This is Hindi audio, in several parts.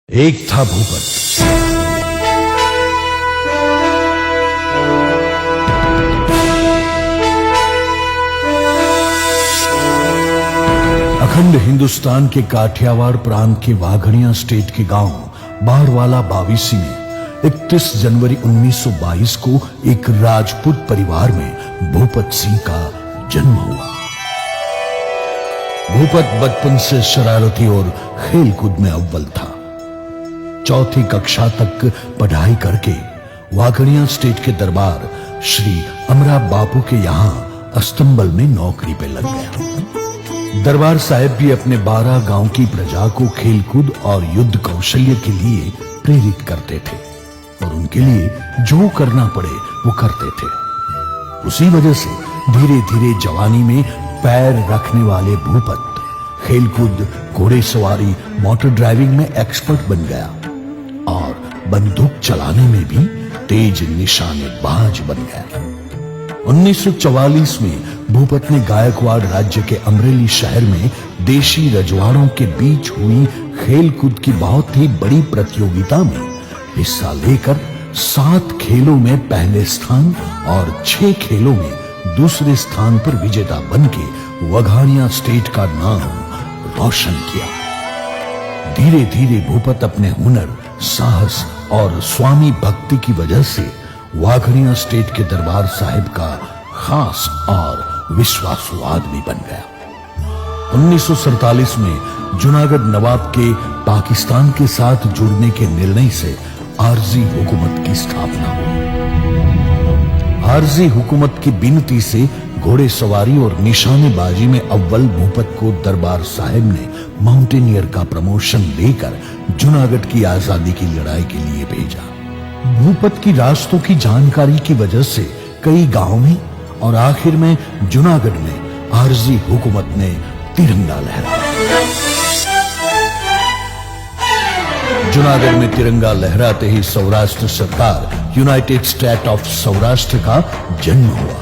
एक था भूपत। अखंड हिंदुस्तान के काठियावाड़ प्रांत के वाघड़िया स्टेट के गांव बारवाला बावीसी में 31 जनवरी 1922 को एक राजपूत परिवार में भूपत सिंह का जन्म हुआ। भूपत बचपन से शरारती और खेलकूद में अव्वल था। चौथी कक्षा तक पढ़ाई करके वाघड़िया स्टेट के दरबार श्री अमरा बापू के यहाँ अस्तंबल में नौकरी पे लग गया। दरबार साहब भी अपने 12 गांव की प्रजा को खेलकूद और युद्ध कौशल्य के लिए प्रेरित करते थे और उनके लिए जो करना पड़े वो करते थे। उसी वजह से धीरे धीरे जवानी में पैर रखने वाले भूपत खेलकूद, घोड़ेसवारी, मोटर ड्राइविंग में एक्सपर्ट बन गया और बंदूक चलाने में भी तेज निशानेबाज बन गया। 1944 में भूपत ने गायकवाड़ राज्य के अमरेली शहर में देशी रजवाड़ों के बीच हुई खेलकूद की बहुत ही बड़ी प्रतियोगिता में हिस्सा लेकर 7 खेलों में पहले स्थान और 6 खेलों में दूसरे स्थान पर विजेता बनके वाघड़िया स्टेट का नाम रोशन किया। धीरे धीरे भूपत अपने हुनर, साहस और स्वामी भक्ति की वजह से वाघड़िया स्टेट के दरबार साहिब का खास और विश्वासु आदमी बन गया। 1947 में जूनागढ़ नवाब के पाकिस्तान के साथ जुड़ने के निर्णय से आरजी हुकूमत की स्थापना हुई। आरजी हुकूमत की विनती से घोड़ेसवारी और निशानेबाजी में अव्वल भूपत को दरबार साहिब ने माउंटेनियर का प्रमोशन देकर जूनागढ़ की आजादी की लड़ाई के लिए भेजा। भूपत की रास्तों की जानकारी की वजह से कई गांवों में और आखिर में जूनागढ़ में आरजी हुकूमत ने तिरंगा लहराया। जूनागढ़ में तिरंगा लहराते ही सौराष्ट्र सरकार यूनाइटेड स्टेट ऑफ सौराष्ट्र का जन्म हुआ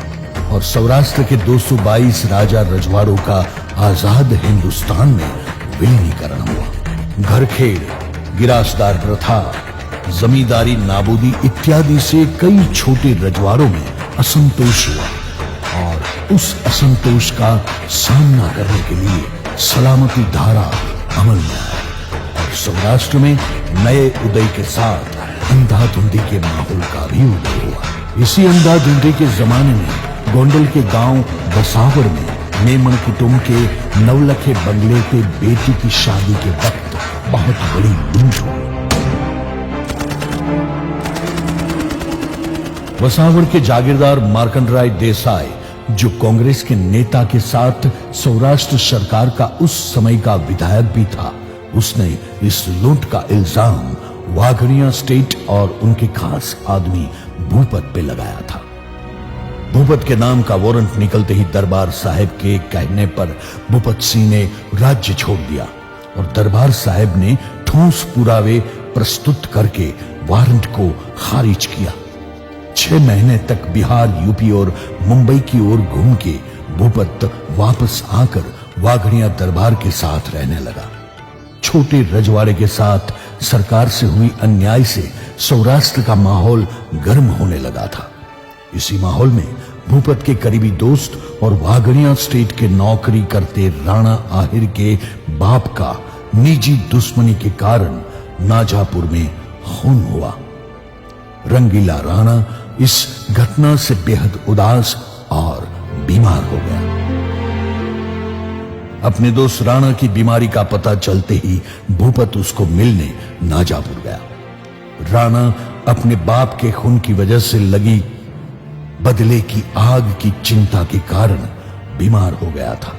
और सौराष्ट्र के 222 राजा रजवाड़ों का आजाद हिंदुस्तान में विलीनीकरण हुआ। घरखेड़, गिरासदार प्रथा, जमींदारी नाबूदी इत्यादि से कई छोटे रजवाड़ों में असंतोष हुआ और उस असंतोष का सामना करने के लिए सलामती धारा अमल में आई और सौराष्ट्र में नए उदय के साथ अंधाधुंधी के माहौल का भी उदय हुआ। इसी अंधाधुंधी के जमाने में गोंडल के गांव बसावर में मेमन कुटुंब के नवलखे बंगले पे बेटी की शादी के वक्त बहुत बड़ी लूट हुई। बसावर के जागीरदार मार्कंडराय देसाई, जो कांग्रेस के नेता के साथ सौराष्ट्र सरकार का उस समय का विधायक भी था, उसने इस लूट का इल्जाम वाघड़िया स्टेट और उनके खास आदमी भूपत पे लगाया था। भूपत के नाम का वारंट निकलते ही दरबार साहिब के कहने पर भूपत सिंह ने राज्य छोड़ दिया और दरबार साहिब ने ठोस पुरावे प्रस्तुत करके वारंट को खारिज किया। 6 महीने तक बिहार, यूपी और मुंबई की ओर घूम के भूपत वापस आकर वाघड़िया दरबार के साथ रहने लगा। छोटे रजवाड़े के साथ सरकार से हुई अन्याय से सौराष्ट्र का माहौल गर्म होने लगा था। इसी माहौल में भूपत के करीबी दोस्त और वाघड़िया स्टेट के नौकरी करते राणा आहिर के बाप का निजी दुश्मनी के कारण नाजापुर में खून हुआ। रंगीला राणा इस घटना से बेहद उदास और बीमार हो गया। अपने दोस्त राणा की बीमारी का पता चलते ही भूपत उसको मिलने नाजापुर गया। राणा अपने बाप के खून की वजह से लगी बदले की आग की चिंता के कारण बीमार हो गया था।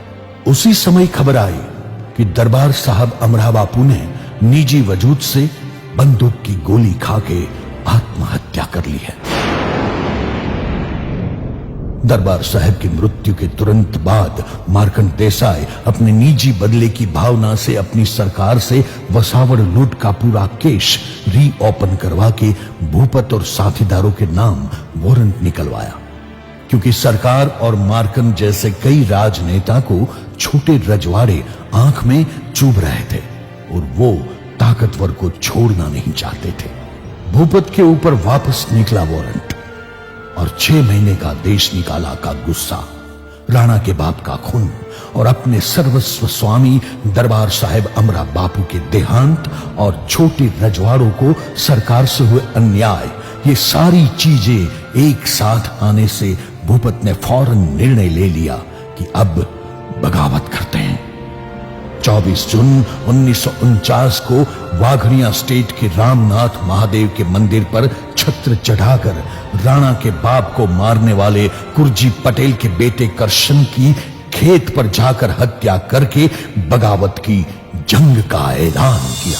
उसी समय खबर आई कि दरबार साहब अमरा बापू ने निजी वजूद से बंदूक की गोली खाके आत्महत्या कर ली है। दरबार साहब की मृत्यु के तुरंत बाद मार्कंड देसाई अपने निजी बदले की भावना से अपनी सरकार से बसावर लूट का पूरा केस रीओपन करवा के भूपत और साथीदारों के नाम वारंट निकलवाया, क्योंकि सरकार और मार्कंड जैसे कई राजनेता को छोटे रजवाड़े आंख में चुभ रहे थे और वो ताकतवर को छोड़ना नहीं चाहते थे। भूपत के ऊपर वापस निकला वारंट और 6 महीने का देश निकाला का गुस्सा, राणा के बाप का खून और अपने सर्वस्व स्वामी दरबार साहिब अमरा बापू के देहांत और छोटे रजवाड़ों को सरकार से हुए अन्याय, ये सारी चीजें एक साथ आने से भूपत ने फौरन निर्णय ले लिया कि अब बगावत करते हैं। 24 जून 1949 को वाघड़िया स्टेट के रामनाथ महादेव के मंदिर पर छत्र चढ़ाकर राणा के बाप को मारने वाले कुर्जी पटेल के बेटे करशन की खेत पर जाकर हत्या करके बगावत की जंग का ऐलान किया।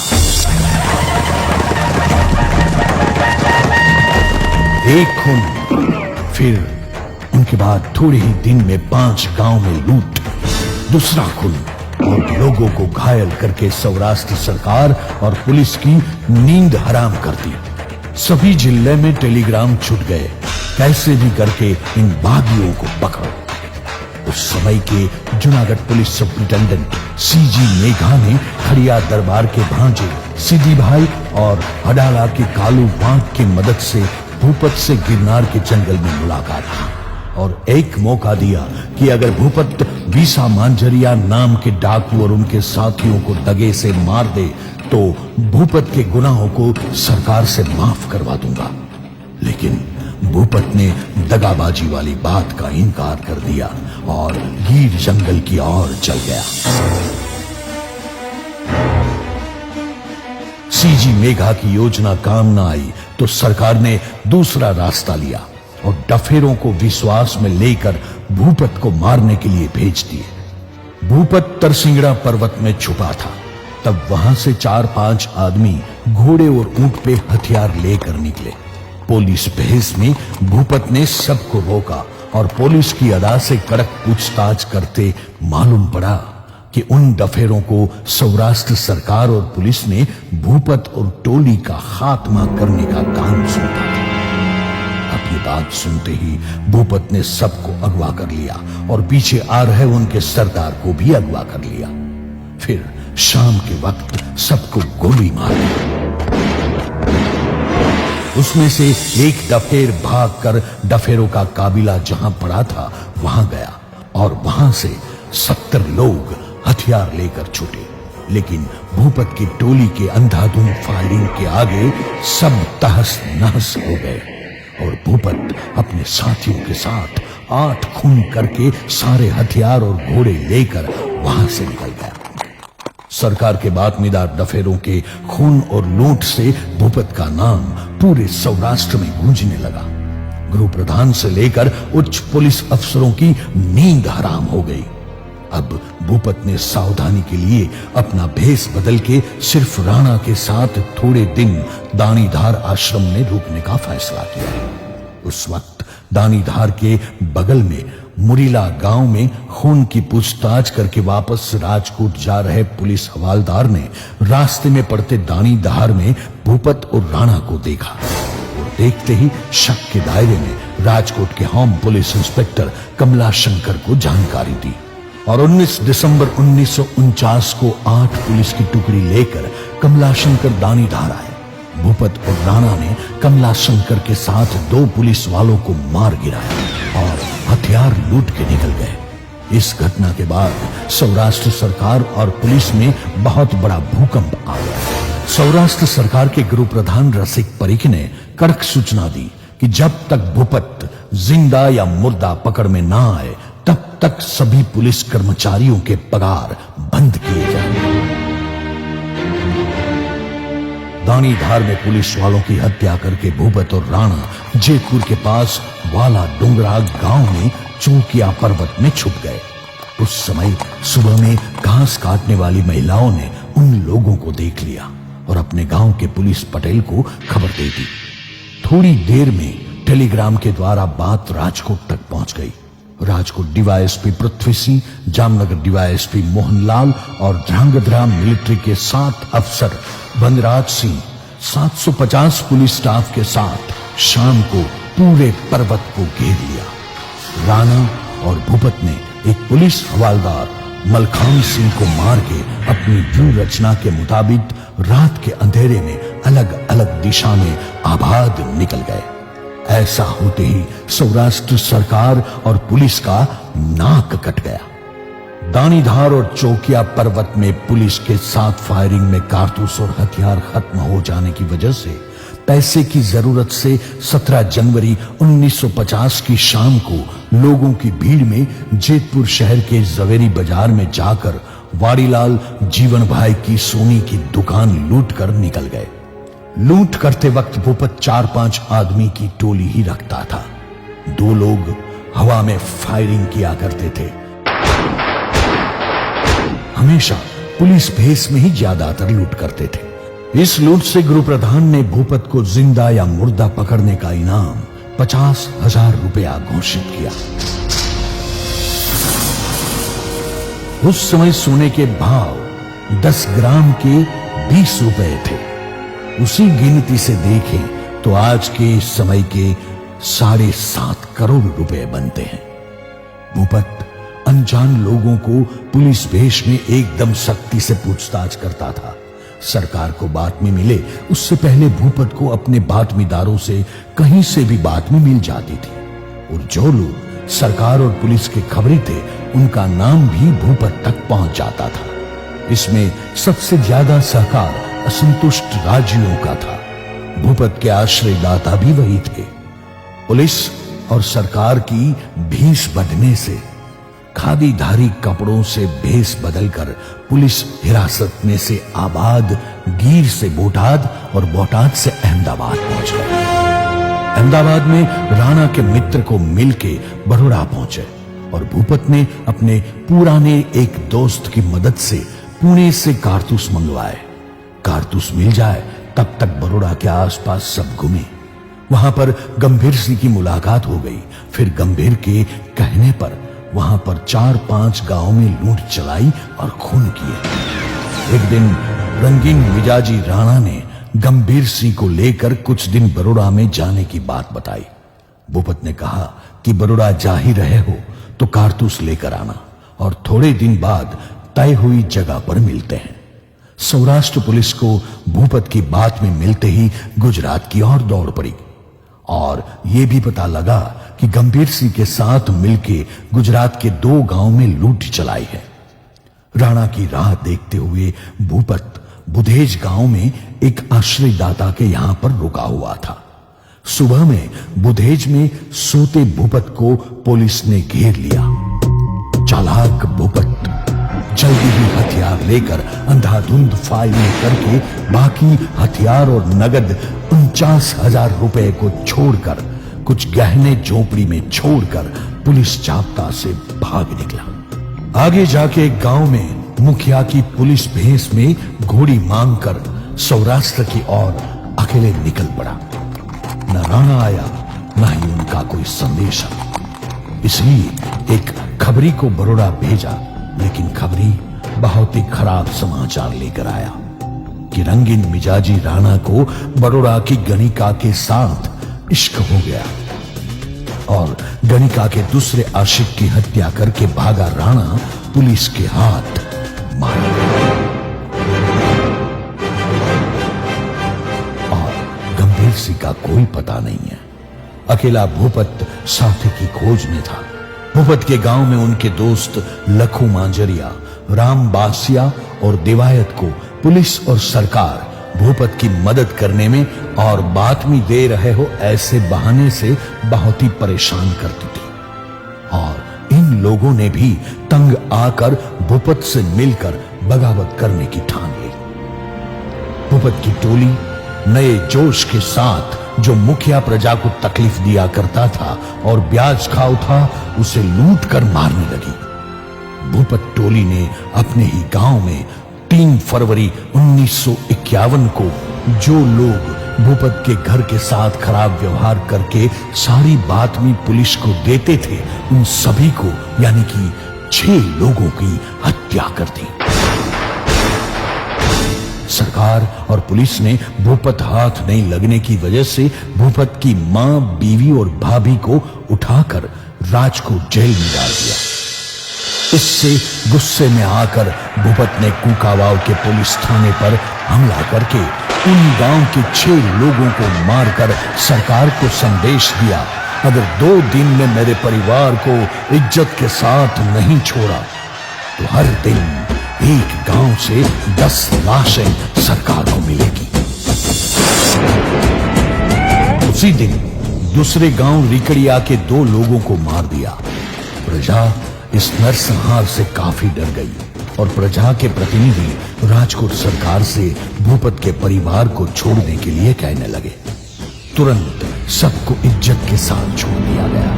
एक खून, फिर उनके बाद थोड़े ही दिन में 5 गांव में लूट, दूसरा खून और लोगों को घायल करके सौराष्ट्र सरकार और पुलिस की नींद हराम कर दी। सभी जिले में टेलीग्राम छूट गए, कैसे भी करके इन बागियों को पकड़ो। उस समय के Junagadh police superintendent CG Megha ने खड़िया दरबार के भांजे सिद्धि भाई और अडाला के कालू वाघ की मदद से भूपत से गिरनार के जंगल में मुलाकात की और एक मौका दिया कि अगर भूपत बीसा मांझरिया नाम के डाकू और उनके साथियों को दगे से मार दे तो भूपत के गुनाहों को सरकार से माफ करवा दूंगा। लेकिन भूपत ने दगाबाजी वाली बात का इनकार कर दिया और गिर जंगल की ओर चल गया। सीजी मेघा की योजना काम न आई तो सरकार ने दूसरा रास्ता लिया और डफेरों को विश्वास में लेकर भूपत को मारने के लिए भेज दिए। भूपत तरसिंगड़ा पर्वत में छुपा था। तब वहां से 4-5 आदमी घोड़े और ऊंट पे हथियार लेकर निकले। पुलिस भेस में भूपत ने सबको रोका और पुलिस की अदा से कड़क पूछताछ करते मालूम पड़ा कि उन डफेरों को सौराष्ट्र सरकार और पुलिस ने भूपत और टोली का खात्मा करने का काम सौंपा था। अब ये बात सुनते ही भूपत ने सबको अगवा कर लिया और पीछे आ रहे उनके सरदार को भी अगवा कर लिया। फिर शाम के वक्त सबको गोली मार दी। उसमें से एक डफेर भागकर डफेरों का काबिला जहां पड़ा था वहां गया और वहां से 70 लोग हथियार लेकर छूटे। लेकिन भूपत की टोली के अंधाधुंध फायरिंग के आगे सब तहस नहस हो गए और भूपत अपने साथियों के साथ 8 खून करके सारे हथियार और घोड़े लेकर वहां से निकल गया। सरकार के बातमीदार डफेरों के खून और लूट से भूपत का नाम पूरे सौराष्ट्र में गूंजने लगा। गृह प्रधान से लेकर उच्च पुलिस अफसरों की नींद हराम हो गई। अब भूपत ने सावधानी के लिए अपना भेष बदल के सिर्फ राणा के साथ थोड़े दिन दानीधार आश्रम में रुकने का फैसला किया। उस वक्त दानीधार के बगल में मुरीला गांव में खून की पूछताछ करके वापस राजकोट जा रहे पुलिस हवालदार ने रास्ते में पड़ते दानीधार में भूपत और राणा को देखा और देखते ही शक के दायरे में राजकोट के होम पुलिस इंस्पेक्टर कमला शंकर को जानकारी दी और 19 दिसंबर 1949 को 8 पुलिस की टुकड़ी लेकर कमला शंकर दानीधार आए। भूपत और राणा ने कमला शंकर के साथ 2 पुलिस वालों को मार गिराया और हथियार लूट के निकल गए। इस घटना के बाद सौराष्ट्र सरकार और पुलिस में बहुत बड़ा भूकंप आ गया। सौराष्ट्र सरकार के गृह प्रधान रसिक परीख ने कड़क सूचना दी कि जब तक भूपत जिंदा या मुर्दा पकड़ में ना आए तब तक सभी पुलिस कर्मचारियों के पगार बंद किए जाएंगे। दानीधार में पुलिस वालों की हत्या करके भूपत और राणा जयपुर के पास वाला डोंगरा गांव में चौकिया पर्वत में छुप गए। उस समय सुबह में घास काटने वाली महिलाओं ने उन लोगों को देख लिया और अपने गांव के पुलिस पटेल को खबर दे दी। थोड़ी देर में टेलीग्राम के द्वारा बात राजकोट तक पहुंच गई। राजकोट डीवाईएसपी पृथ्वी सिंह, जामनगर डीवाईएसपी मोहनलाल और ध्रांगध्रा मिलिट्री के 7 अफसर वनराज सिंह 750 पुलिस स्टाफ के साथ शाम को पूरे पर्वत को घेर लिया। राणा और भूपत ने एक पुलिस हवालदार मलखान सिंह को मार के अपनी व्यूह रचना के मुताबिक रात के अंधेरे में अलग अलग दिशा में आबाद निकल गए। ऐसा होते ही सौराष्ट्र सरकार और पुलिस का नाक कट गया। दानीधार और चौकिया पर्वत में पुलिस के साथ फायरिंग में कारतूस और हथियार खत्म हो जाने की वजह से पैसे की जरूरत से 17 जनवरी 1950 की शाम को लोगों की भीड़ में जेतपुर शहर के जवेरी बाजार में जाकर वाड़ीलाल जीवन भाई की सोनी की दुकान लूट कर निकल गए। लूट करते वक्त भूपत 4-5 आदमी की टोली ही रखता था। 2 लोग हवा में फायरिंग किया करते थे। हमेशा पुलिस भेष में ही ज्यादातर लूट करते थे। इस लूट से गुरु प्रधान ने भूपत को जिंदा या मुर्दा पकड़ने का इनाम 50,000 रुपया घोषित किया। उस समय सोने के भाव 10 ग्राम के 20 रुपए थे। उसी गिनती से देखें तो आज के समय के 7.5 करोड़ रुपए बनते हैं। भूपत अनजान लोगों को पुलिस भेष में एकदम सख्ती से पूछताछ करता था। सरकार को बातमी मिले उससे पहले भूपत को अपने बातमीदारों से कहीं से भी बातमी मिल जाती थी और जो लोग सरकार और पुलिस के खबरी थे उनका नाम भी भूपत तक पहुंच जाता था। इसमें सबसे ज्यादा सहकार असंतुष्ट राज्यों का था। भूपत के आश्रयदाता भी वही थे। पुलिस और सरकार की भीष बढ़ने से खादीधारी कपड़ों से भेष बदलकर पुलिस हिरासत में से आबाद गीर से बोटाद और बोटाद से अहमदाबाद पहुंच गए। अहमदाबाद में राणा के मित्र को मिलके बड़ौदा पहुंचे और भूपत ने अपने पुराने एक दोस्त की मदद से पुणे से कारतूस मंगवाए। कारतूस मिल जाए तब तक बड़ौदा के आसपास सब घूमे। वहां पर गंभीर सिंह की मुलाकात हो गई। फिर गंभीर के कहने पर वहां पर 4-5 गांव में लूट चलाई और खून किए। एक दिन रंगीन मिजाजी राणा ने गंभीर सिंह को लेकर कुछ दिन बड़ौदा में जाने की बात बताई। भूपत ने कहा कि बड़ौदा जा ही रहे हो तो कारतूस लेकर आना और थोड़े दिन बाद तय हुई जगह पर मिलते हैं। सौराष्ट्र पुलिस को भूपत की बात में मिलते ही गुजरात की ओर दौड़ पड़ी और यह भी पता लगा कि गंभीर सिंह के साथ मिलके गुजरात के 2 गांव में लूट चलाई है। राणा की राह देखते हुए भूपत बुधेज गांव में एक आश्रयदाता के यहां पर रुका हुआ था। सुबह में बुधेज में सोते भूपत को पुलिस ने घेर लिया। चालाक भूपत जल्दी ही हथियार लेकर अंधाधुंध फायरिंग करके बाकी हथियार और नगद 49,000 रुपए को छोड़कर कुछ गहने झोपड़ी में छोड़कर पुलिस जाब्ता से भाग निकला। आगे जाके एक गांव में मुखिया की पुलिस भेष में घोड़ी मांगकर सौराष्ट्र की ओर अकेले निकल पड़ा। न राणा आया न ही उनका कोई संदेश। इसलिए एक खबरी को बड़ौदा भेजा, लेकिन खबरी बहुत ही खराब समाचार लेकर आया कि रंगीन मिजाजी राणा को बड़ौदा की गणिका के साथ इश्क हो गया और गणिका के दूसरे आशिक की हत्या करके भागा राणा पुलिस के हाथ मारा गया और गंभीर सिंह का कोई पता नहीं है। अकेला भूपत साथी की खोज में था। भूपत के गांव में उनके दोस्त लखू मांजरिया, राम बासिया और दिवायत को पुलिस और सरकार भूपत की मदद करने में और बातमी दे रहे हो ऐसे बहाने से बहुत ही परेशान करती थी और इन लोगों ने भी तंग आकर भूपत से मिलकर बगावत करने की ठान ली। भूपत की टोली नए जोश के साथ जो मुखिया प्रजा को तकलीफ दिया करता था और ब्याज खाओ था उसे लूट कर मारने लगी। भूपत टोली ने अपने ही गांव में 3 फरवरी 1951 को जो लोग भूपत के घर के साथ खराब व्यवहार करके सारी बातमी पुलिस को देते थे उन सभी को यानी कि 6 लोगों की हत्या कर दी। सरकार और पुलिस ने भूपत हाथ नहीं लगने की वजह से भूपत की मां, बीवी और भाभी को उठाकर राजकोट जेल में डाल दिया। इससे गुस्से में आकर भूपत ने कुकावाव के पुलिस थाने पर हमला करके उन गांव के 6 लोगों को मारकर सरकार को संदेश दिया, अगर 2 दिन में मेरे परिवार को इज्जत के साथ नहीं छोड़ा तो हर दिन एक गांव से 10 लाशें सरकार को मिलेगी। उसी दिन दूसरे गांव रिकड़िया के 2 लोगों को मार दिया। प्रजा इस नरसंहार से काफी डर गई और प्रजा के प्रतिनिधि राजकोट सरकार से भूपत के परिवार को छोड़ने के लिए कहने लगे। तुरंत सबको इज्जत के साथ छोड़ दिया गया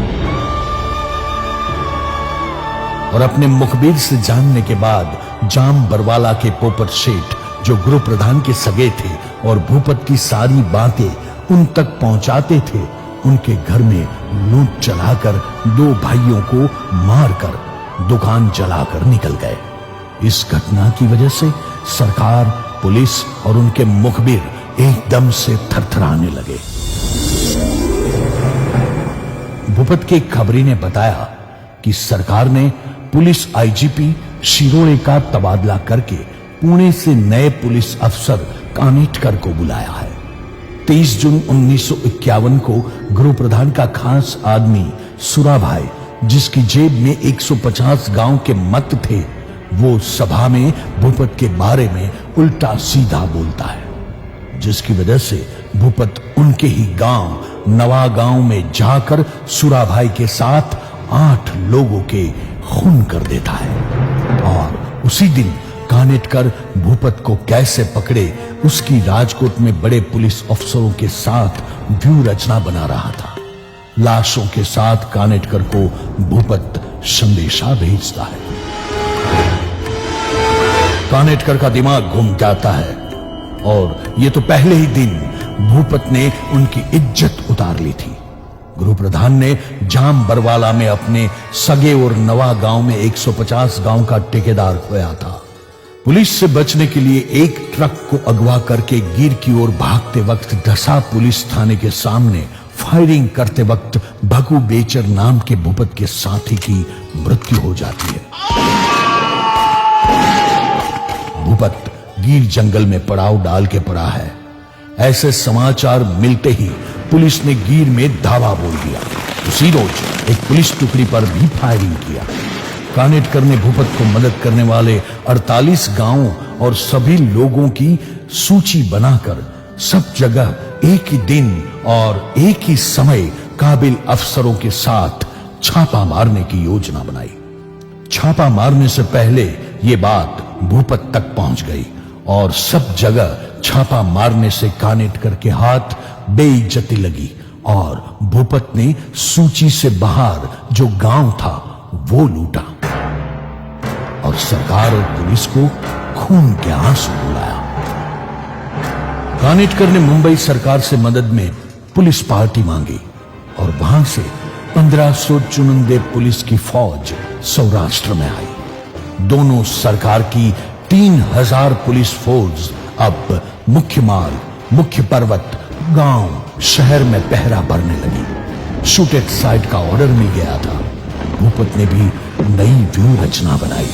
और अपने मुखबिर से जानने के बाद जाम बरवाला के पोपट सेठ, जो गृह प्रधान के सगे थे और भूपत की सारी बातें उन तक पहुंचाते थे, उनके घर में लूट चलाकर 2 भाइयों को मारकर दुकान जलाकर निकल गए। इस घटना की वजह से सरकार, पुलिस और उनके मुखबिर एकदम से थरथराने लगे। भूपत के खबरी ने बताया कि सरकार ने पुलिस आईजीपी शिरोळे का तबादला करके पुणे से नए पुलिस अफसर कानेटकर को बुलाया है। 23 जून 1951 को गृह प्रधान का खास आदमी सुराभाई, जिसकी जेब में 150 गांव के मत थे, वो सभा में भूपत के बारे में उल्टा सीधा बोलता है, जिसकी वजह से भूपत उनके ही गांव नवा गांव में जाकर सुराभाई के साथ 8 लोगों के खून कर देता है। और उसी दिन कानेटकर भूपत को कैसे पकड़े उसकी राजकोट में बड़े पुलिस अफसरों के साथ व्यूह रचना बना रहा था। लाशों के साथ कानेटकर को भूपत संदेशा भेजता है। कानेटकर का दिमाग घूम जाता है और ये तो पहले ही दिन भूपत ने उनकी इज्जत उतार ली थी। गृह प्रधान ने जाम बरवाला में अपने सगे और नवा गांव में 150 गांव का ठेकेदार खोया था। पुलिस से बचने के लिए एक ट्रक को अगवा करके गिर की ओर भागते वक्त दसा पुलिस थाने के सामने फायरिंग करते वक्त भगू बेचर नाम के भूपत के साथी की मृत्यु हो जाती है। भूपत गिर जंगल में पड़ाव डाल के पड़ा है। ऐसे समाचार मिलते ही पुलिस ने गिर में धावा बोल दिया। उसी रोज एक पुलिस टुकड़ी पर भी फायरिंग किया। कानेटकर ने भूपत को मदद करने वाले 48 गांवों और सभी लोगों की सूची बनाकर सब जगह एक ही दिन और एक ही समय काबिल अफसरों के साथ छापा मारने की योजना बनाई। छापा मारने से पहले ये बात भूपत तक पहुंच गई और सब जगह छापा मारने से कानेटकर के हाथ बेइज्जती लगी और भूपत ने सूची से बाहर जो गांव था वो लूटा और सरकार और पुलिस को खून के आंसू रुलाया। कानेटकर ने मुंबई सरकार से मदद में पुलिस पार्टी मांगी और वहां से 1500 चुनिंदे पुलिस की फौज सौराष्ट्र में आई। दोनों सरकार की 3000 पुलिस फौज अब मुख्य मार्ग, मुख्य पर्वत, गांव, शहर में पहरा भरने लगी। शूट एट साइट का ऑर्डर मिल गया था। भूपत ने भी नई व्यूह रचना बनाई।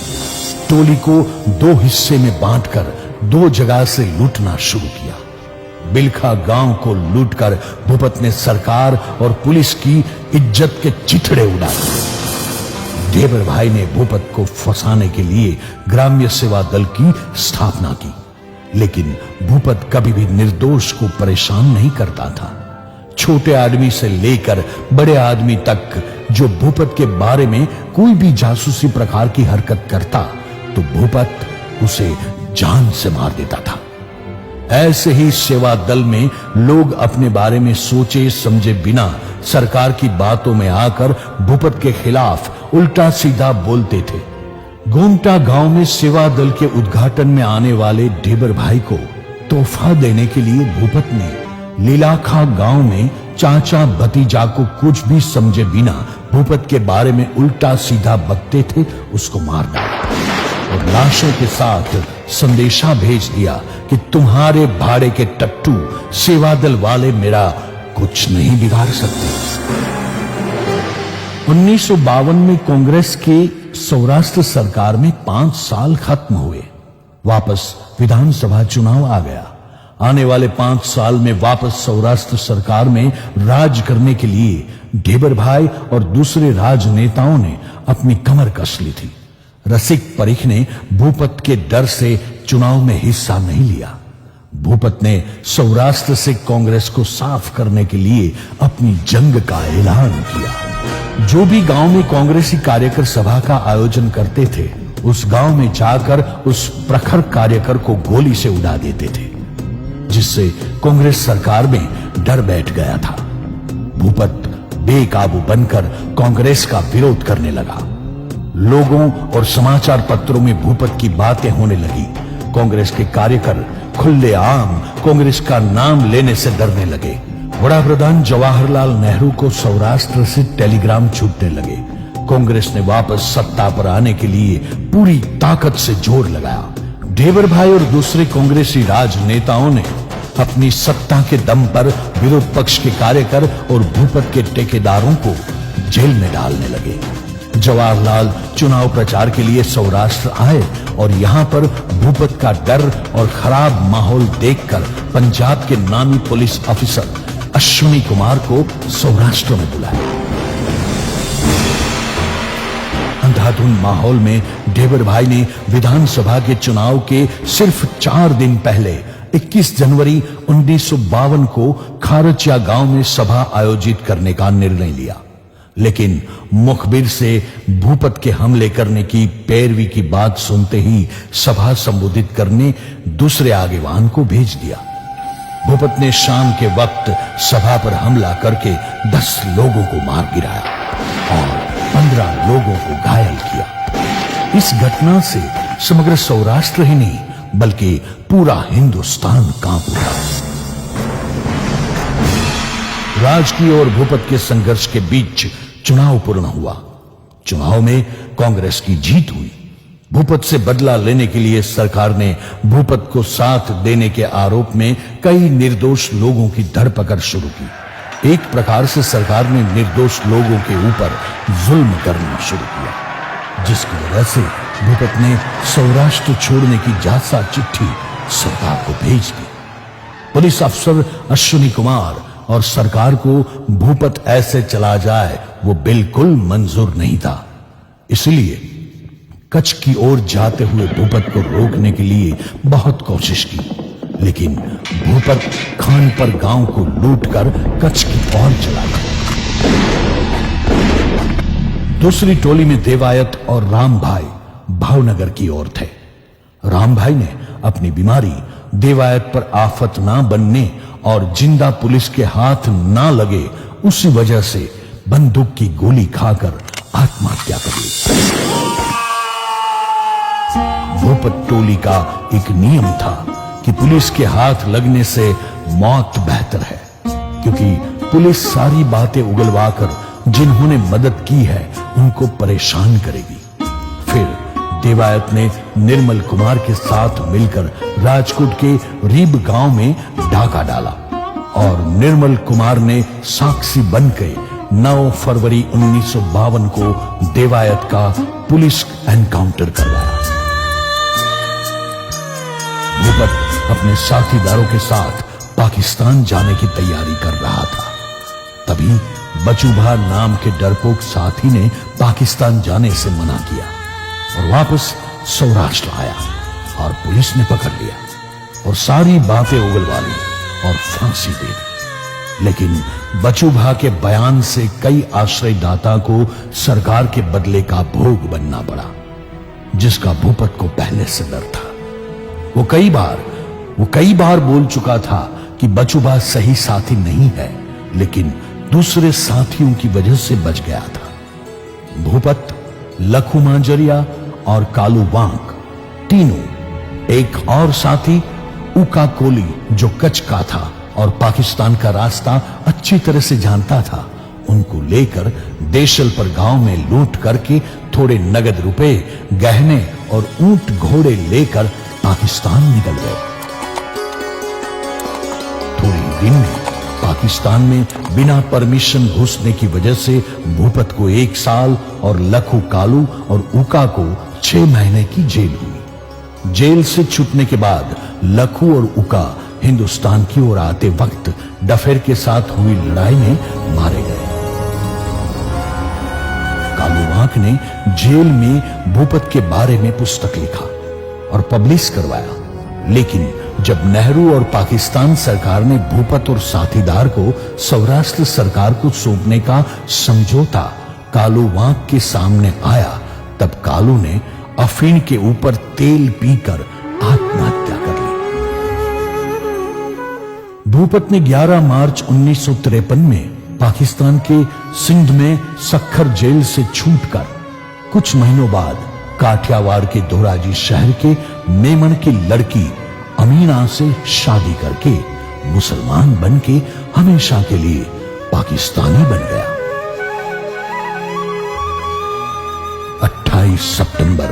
टोली को 2 हिस्से में बांटकर 2 जगह से लूटना शुरू किया। बिलखा गांव को लूटकर भूपत ने सरकार और पुलिस की इज्जत के चिथड़े उड़ाए। ढेबर भाई ने भूपत को फंसाने के लिए ग्राम्य सेवा दल की स्थापना की, लेकिन भूपत कभी भी निर्दोष को परेशान नहीं करता था। छोटे आदमी से लेकर बड़े आदमी तक जो भूपत के बारे में कोई भी जासूसी प्रकार की हरकत करता तो भूपत उसे जान से मार देता था। ऐसे ही सेवा दल में लोग अपने बारे में सोचे समझे बिना सरकार की बातों में आकर भूपत के खिलाफ उल्टा सीधा बोलते थे। गोमटा गांव में सेवा दल के उद्घाटन में आने वाले ढेबर भाई को तोहफा देने के लिए भूपत ने लीलाखा गांव में चाचा भतीजा को कुछ भी समझे बिना भूपत के बारे में उल्टा सीधा बकते थे उसको मार डाला और लाशों के साथ संदेशा भेज दिया कि तुम्हारे भाड़े के टट्टू सेवा दल वाले मेरा कुछ नहीं बिगाड़ सकते। 1952 में कांग्रेस के सौराष्ट्र सरकार में 5 साल खत्म हुए। वापस विधानसभा चुनाव आ गया। आने वाले 5 साल में वापस सौराष्ट्र सरकार में राज करने के लिए ढेबर भाई और दूसरे राजनेताओं ने अपनी कमर कस ली थी। रसिक परीख ने भूपत के डर से चुनाव में हिस्सा नहीं लिया। भूपत ने सौराष्ट्र से कांग्रेस को साफ करने के लिए अपनी जंग का ऐलान किया। जो भी गांव में कांग्रेसी कार्यकर सभा का आयोजन करते थे, उस गांव में जाकर उस प्रखर कार्यकर को गोली से उड़ा देते थे, जिससे कांग्रेस सरकार में डर बैठ गया था। भूपत बेकाबू बनकर कांग्रेस का विरोध करने लगा। लोगों और समाचार पत्रों में भूपत की बातें होने लगी। कांग्रेस के कार्यकर खुलेआम कांग्रेस का नाम लेने से डरने लगे। वड़ा प्रधान जवाहरलाल नेहरू को सौराष्ट्र से टेलीग्राम छूटने लगे। कांग्रेस ने वापस सत्ता पर आने के लिए पूरी ताकत से जोर लगाया। ढेबर भाई और दूसरे कांग्रेसी राजनेताओं ने अपनी सत्ता के दम पर विरोध पक्ष के कार्यकर और भूपत के ठेकेदारों को जेल में डालने लगे। जवाहरलाल चुनाव प्रचार के लिए सौराष्ट्र आए और यहां पर भूपत का डर और खराब माहौल देखकर पंजाब के नामी पुलिस ऑफिसर अश्विनी कुमार को सौराष्ट्र में बुलाया। अंधाधुंध माहौल में ढेबर भाई ने विधानसभा के चुनाव के सिर्फ 4 दिन पहले 21 जनवरी 1952 को खारचिया गांव में सभा आयोजित करने का निर्णय लिया। लेकिन मुखबिर से भूपत के हमले करने की पैरवी की बात सुनते ही सभा संबोधित करने दूसरे आगेवान को भेज दिया। भूपत ने शाम के वक्त सभा पर हमला करके 10 लोगों को मार गिराया और 15 लोगों को घायल किया। इस घटना से समग्र सौराष्ट्र ही नहीं बल्कि पूरा हिंदुस्तान कांप उठा। राजकीय और भूपत के संघर्ष के बीच चुनाव पूर्ण हुआ। चुनाव में कांग्रेस की जीत हुई। भूपत से बदला लेने के लिए सरकार ने भूपत को साथ देने के आरोप में कई निर्दोष लोगों की धरपकड़ शुरू की। एक प्रकार से सरकार ने निर्दोष लोगों के ऊपर जुल्म करना शुरू किया, जिसकी वजह से भूपत ने सौराष्ट्र छोड़ने की जासा चिट्ठी सरकार को भेज दी। पुलिस अफसर अश्विनी कुमार और सरकार को भूपत ऐसे चला जाए वो बिल्कुल मंजूर नहीं था। इसलिए कच्छ की ओर जाते हुए भूपत को रोकने के लिए बहुत कोशिश की, लेकिन भूपत खानपर गांव को लूटकर कच्छ की ओर चला गया। दूसरी टोली में देवायत और राम भाई भावनगर की ओर थे। राम भाई ने अपनी बीमारी, देवायत पर आफत ना बनने और जिंदा पुलिस के हाथ ना लगे, उसी वजह से बंदूक की गोली खाकर आत्महत्या कर ली। भूपत टोली का एक नियम था कि पुलिस के हाथ लगने से मौत बेहतर है, क्योंकि पुलिस सारी बातें उगलवाकर जिन्होंने मदद की है उनको परेशान करेगी। फिर देवायत ने निर्मल कुमार के साथ मिलकर राजकोट के रीब गांव में डाका डाला और निर्मल कुमार ने साक्षी बनकर 9 फरवरी 1952 को देवायत का पुलिस एनकाउंटर करवाया। भूपत अपने साथीदारों के साथ पाकिस्तान जाने की तैयारी कर रहा था। तभी बचूभा नाम के डरपोक साथी ने पाकिस्तान जाने से मना किया और वापस सौराष्ट्र आया और पुलिस ने पकड़ लिया और सारी बातें उगलवा ली और फांसी दे दी। लेकिन बचूभा के बयान से कई आश्रयदाता को सरकार के बदले का भोग बनना पड़ा, जिसका भूपत को पहले से डर था। वो कई बार बोल चुका था कि बचूभा सही साथी नहीं है, लेकिन दूसरे साथियों की वजह से बच गया था। भूपत, लखू मांजरिया और कालू वांक तीनों, एक और साथी उका कोली जो कच्छ का था और पाकिस्तान का रास्ता अच्छी तरह से जानता था, उनको लेकर देशलपर गांव में लूट करके थोड़े नगद रुपए, गहने और ऊंट घोड़े लेकर पाकिस्तान निकल गए। थोड़े दिन में पाकिस्तान में बिना परमिशन घुसने की वजह से भूपत को 1 साल और लखू, कालू और उका को 6 महीने की जेल हुई। जेल से छूटने के बाद लखू और उका हिंदुस्तान की ओर आते वक्त डफेर के साथ हुई लड़ाई में मारे गए। कालू वांक ने जेल में भूपत के बारे में पुस्तक लिखा और पब्लिश करवाया, लेकिन जब नेहरू और पाकिस्तान सरकार ने भूपत और साथीदार को सौराष्ट्र सरकार को सौंपने का समझौता कालू वांक के सामने आया, तब कालू ने अफीण के ऊपर तेल पीकर आत्महत्या कर ली। भूपत ने 11 मार्च 1953 में पाकिस्तान के सिंध में सखर जेल से छूटकर कुछ महीनों बाद काठियावाड़ के धोराजी शहर के मेमन की लड़की अमीना से शादी करके मुसलमान बन के हमेशा के लिए पाकिस्तानी बन गया। 28 सितंबर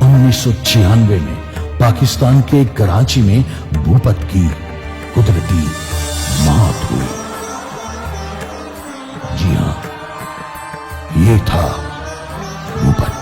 1996 में पाकिस्तान के कराची में भूपत की कुदरती मौत हुई। जी हां, ये था भूपत।